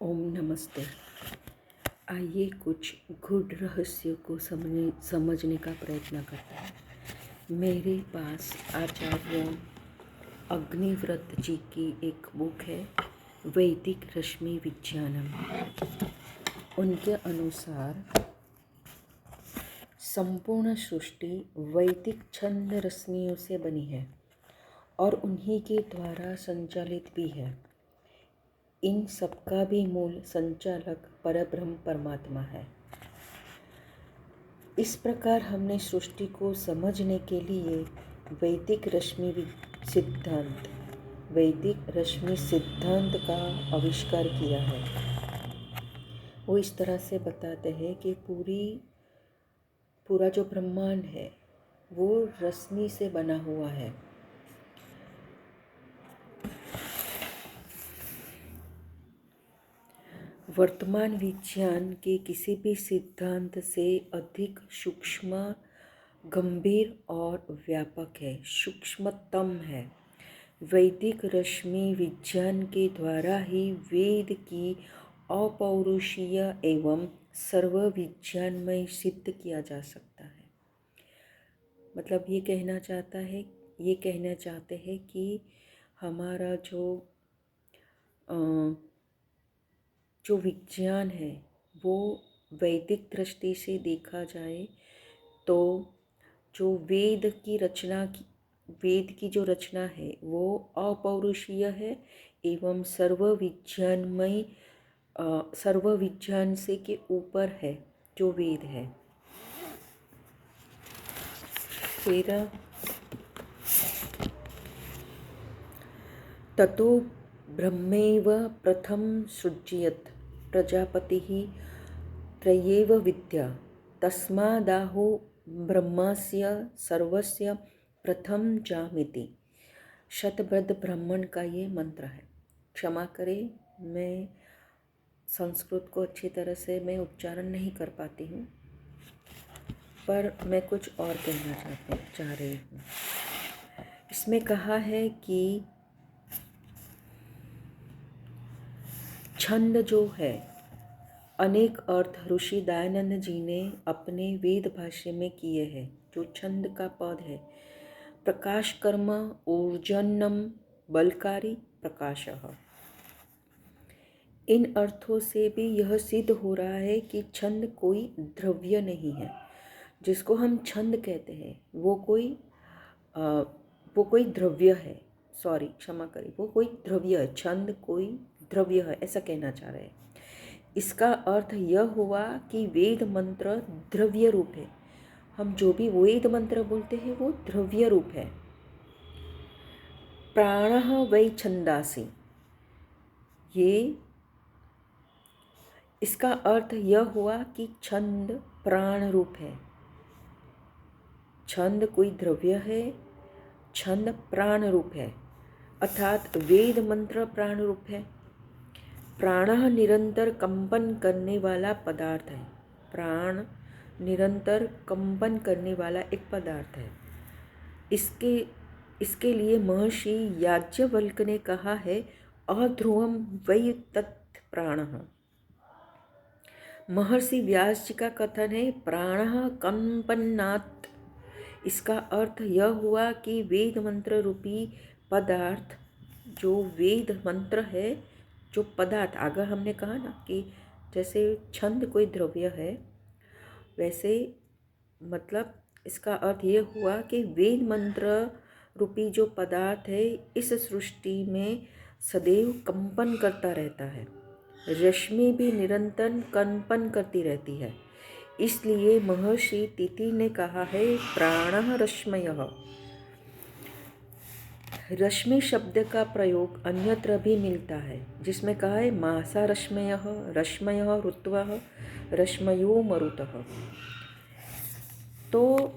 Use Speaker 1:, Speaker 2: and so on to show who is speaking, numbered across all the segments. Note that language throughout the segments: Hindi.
Speaker 1: ओम नमस्ते। आइए कुछ गूढ़ रहस्यों को समझने का प्रयत्न करते हैं। मेरे पास आचार्य अग्निव्रत जी की एक बुक है, वैदिक रश्मि विज्ञानम। उनके अनुसार संपूर्ण सृष्टि वैदिक छंद रश्मियों से बनी है और उन्हीं के द्वारा संचालित भी है। इन सबका भी मूल संचालक परब्रह्म परमात्मा है। इस प्रकार हमने सृष्टि को समझने के लिए वैदिक रश्मि सिद्धांत का आविष्कार किया है। वो इस तरह से बताते हैं कि पूरा जो ब्रह्मांड है वो रश्मि से बना हुआ है। वर्तमान विज्ञान के किसी भी सिद्धांत से अधिक सूक्ष्म, गंभीर और व्यापक है, सूक्ष्मतम है। वैदिक रश्मि विज्ञान के द्वारा ही वेद की अपौरुषीय एवं सर्वविज्ञानमय सिद्ध किया जा सकता है। मतलब ये कहना चाहते हैं कि हमारा जो विज्ञान है वो वैदिक दृष्टि से देखा जाए तो जो वेद की जो रचना है वो अपौरुषीय है एवं सर्वविज्ञान से के ऊपर है जो वेद है। फिर ततो ब्रह्मैव प्रथम सृज्यत प्रजापतिः त्रयेव विद्या तस्मादाहो ब्रह्मस्य सर्वस्य प्रथम जामिति। शतबद्ध ब्राह्मण का ये मंत्र है। क्षमा करें, मैं संस्कृत को अच्छी तरह से मैं उच्चारण नहीं कर पाती हूँ, पर मैं कुछ और कहना चाह रही हूँ। इसमें कहा है कि छंद जो है, अनेक अर्थ ऋषि दयानंद जी ने अपने वेद भाष्य में किए हैं। जो छंद का पद है, प्रकाश कर्म ऊर्जन्नम बलकारी प्रकाशः। इन अर्थों से भी यह सिद्ध हो रहा है कि छंद कोई द्रव्य नहीं है। जिसको हम छंद कहते हैं वो कोई द्रव्य है। क्षमा करें, वो कोई द्रव्य है। छंद कोई द्रव्य है, ऐसा कहना चाह रहे हैं। इसका अर्थ यह हुआ कि वेद मंत्र द्रव्य रूप है। हम जो भी वेद मंत्र बोलते हैं वो द्रव्य रूप है। प्राणः वै छंदासि, ये इसका अर्थ यह हुआ कि छंद प्राण रूप है। छंद कोई द्रव्य है, छंद प्राण रूप है, अर्थात वेद मंत्र प्राण रूप है। प्राणः निरंतर कंपन करने वाला पदार्थ है। प्राण निरंतर कंपन करने वाला एक पदार्थ है। इसके लिए महर्षि याज्ञवल्क्य ने कहा है, अध्रुवम वै तत् प्राणः। महर्षि व्यास जी का कथन है, प्राणः कंपन्नात्। इसका अर्थ यह हुआ कि वेद मंत्र रूपी पदार्थ, जो वेद मंत्र है, जो पदार्थ, अगर हमने कहा ना कि जैसे छंद कोई द्रव्य है, वैसे मतलब इसका अर्थ ये हुआ कि वेद मंत्र रूपी जो पदार्थ है इस सृष्टि में सदैव कंपन करता रहता है। रश्मि भी निरंतर कंपन करती रहती है। इसलिए महर्षि तिति ने कहा है, प्राणः रश्मयः। रश्मि शब्द का प्रयोग अन्यत्र भी मिलता है, जिसमें कहा है, मासा रश्मयः, रश्मयः ऋत्वः, रश्मयो मरुतः। तो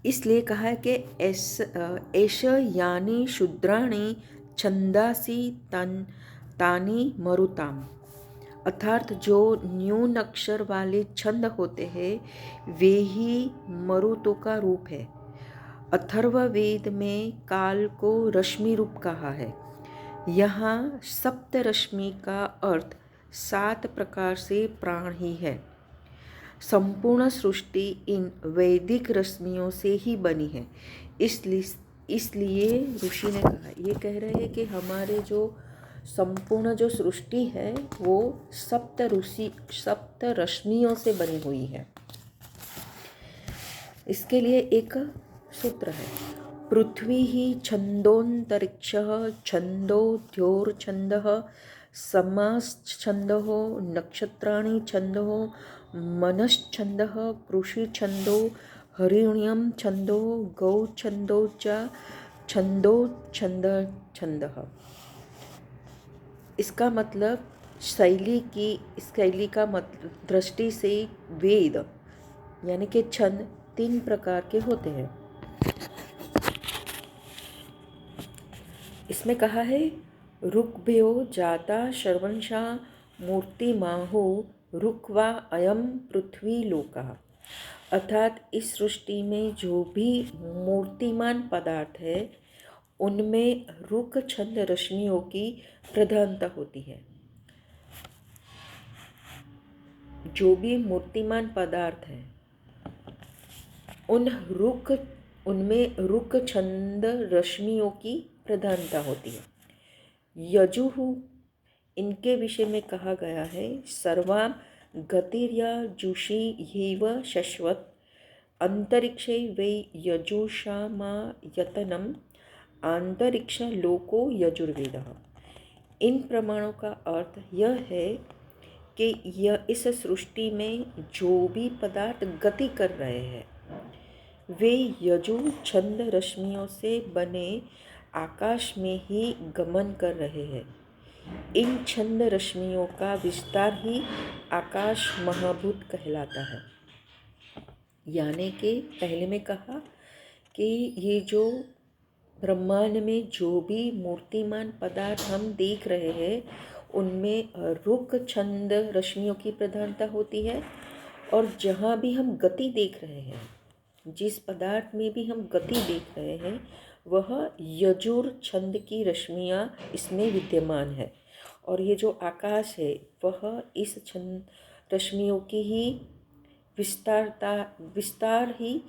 Speaker 1: इसलिए कहा है कि एष यानि शूद्राणि छंदासि तानि मरुताम। अर्थात जो न्यून अक्षर वाले छंद होते हैं वे ही मरुतों का रूप है। अथर्ववेद में काल को रश्मि रूप कहा है। यहाँ सप्तरश्मि का अर्थ 7 प्रकार से प्राण ही है। संपूर्ण सृष्टि इन वैदिक रश्मियों से ही बनी है। इसलिए ऋषि ने कहा, ये कह रहे हैं कि हमारे जो संपूर्ण जो सृष्टि है वो सप्त रश्मियों से बनी हुई है। इसके लिए एक सूत्र है, पृथ्वी ही छंदोन्तरिक्ष छंदोद्योर्छंदः समाश्छंदो नक्षत्राणि छंदो मनश्छंदः कृषि छंदो हरिण्यम छंदो गौ छंदो च छंदो छंद छंदः। इसका मतलब शैली का मतलब दृष्टि से वेद यानी कि छंद 3 प्रकार के होते हैं। इसमें कहा है, ऋग्भ्यो जाता सर्वंशा मूर्तिमाहो ऋक्वा अयम पृथ्वी लोका। अर्थात इस सृष्टि में जो भी मूर्तिमान पदार्थ है उनमें ऋक् छंद रश्मियों की प्रधानता होती है। जो भी मूर्तिमान पदार्थ है उनमें ऋक् छंद रश्मियों की प्रधानता होती है। यजुः, इनके विषय में कहा गया है, सर्वां गतिर्या जुषी येव शश्वत अंतरिक्षे वै यजुषामायतनम आंतरिक्ष लोको यजुर्वेदः। इन प्रमाणों का अर्थ यह है कि यह इस सृष्टि में जो भी पदार्थ गति कर रहे हैं वे यजु छंद रश्मियों से बने आकाश में ही गमन कर रहे हैं। इन छंद रश्मियों का विस्तार ही आकाश महाभूत कहलाता है। यानी कि पहले में कहा कि ये जो ब्रह्मांड में जो भी मूर्तिमान पदार्थ हम देख रहे हैं उनमें ऋक् छंद रश्मियों की प्रधानता होती है, और जहाँ भी हम गति देख रहे हैं, जिस पदार्थ में भी हम गति देख रहे हैं वह यजुर छंद की रश्मियाँ इसमें विद्यमान है। और ये जो आकाश है वह इस छंद रश्मियों की ही विस्तार ही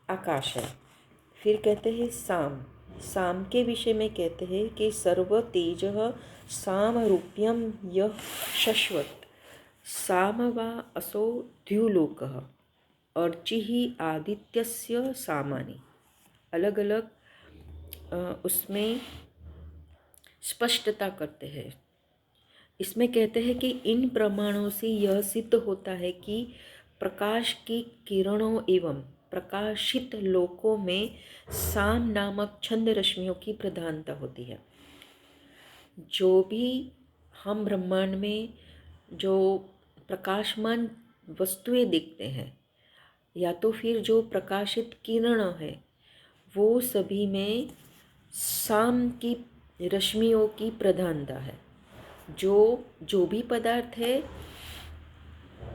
Speaker 1: आकाश है। फिर कहते हैं साम के विषय में कहते हैं कि सर्व तेज साम रूप्यम यह शश्वत साम वा असो द्युलोकः अर्चिः आदित्यस्य सामानि। अलग अलग उसमें स्पष्टता करते हैं। इसमें कहते हैं कि इन प्रमाणों से यह सिद्ध होता है कि प्रकाश की किरणों एवं प्रकाशित लोकों में साम नामक छंद रश्मियों की प्रधानता होती है। जो भी हम ब्रह्मांड में जो प्रकाशमान वस्तुएं देखते हैं या तो फिर जो प्रकाशित किरण है वो सभी में साम की रश्मियों की प्रधानता है। जो भी पदार्थ है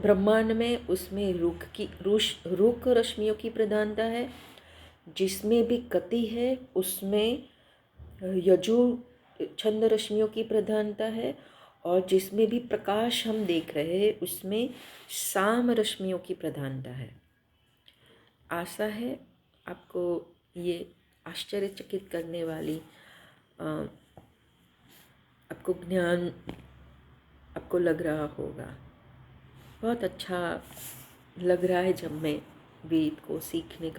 Speaker 1: ब्रह्मांड में उसमें ऋक् रश्मियों की प्रधानता है। जिसमें भी गति है उसमें यजु छंद रश्मियों की प्रधानता है, और जिसमें भी प्रकाश हम देख रहे हैं उसमें साम रश्मियों की प्रधानता है। आशा है आपको ये आश्चर्यचकित करने वाली आपको ज्ञान आपको लग रहा होगा। बहुत अच्छा लग रहा है जब मैं वेद को सीखने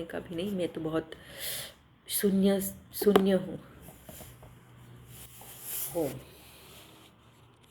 Speaker 1: का भी नहीं, मैं तो बहुत शून्य हूँ। ओम।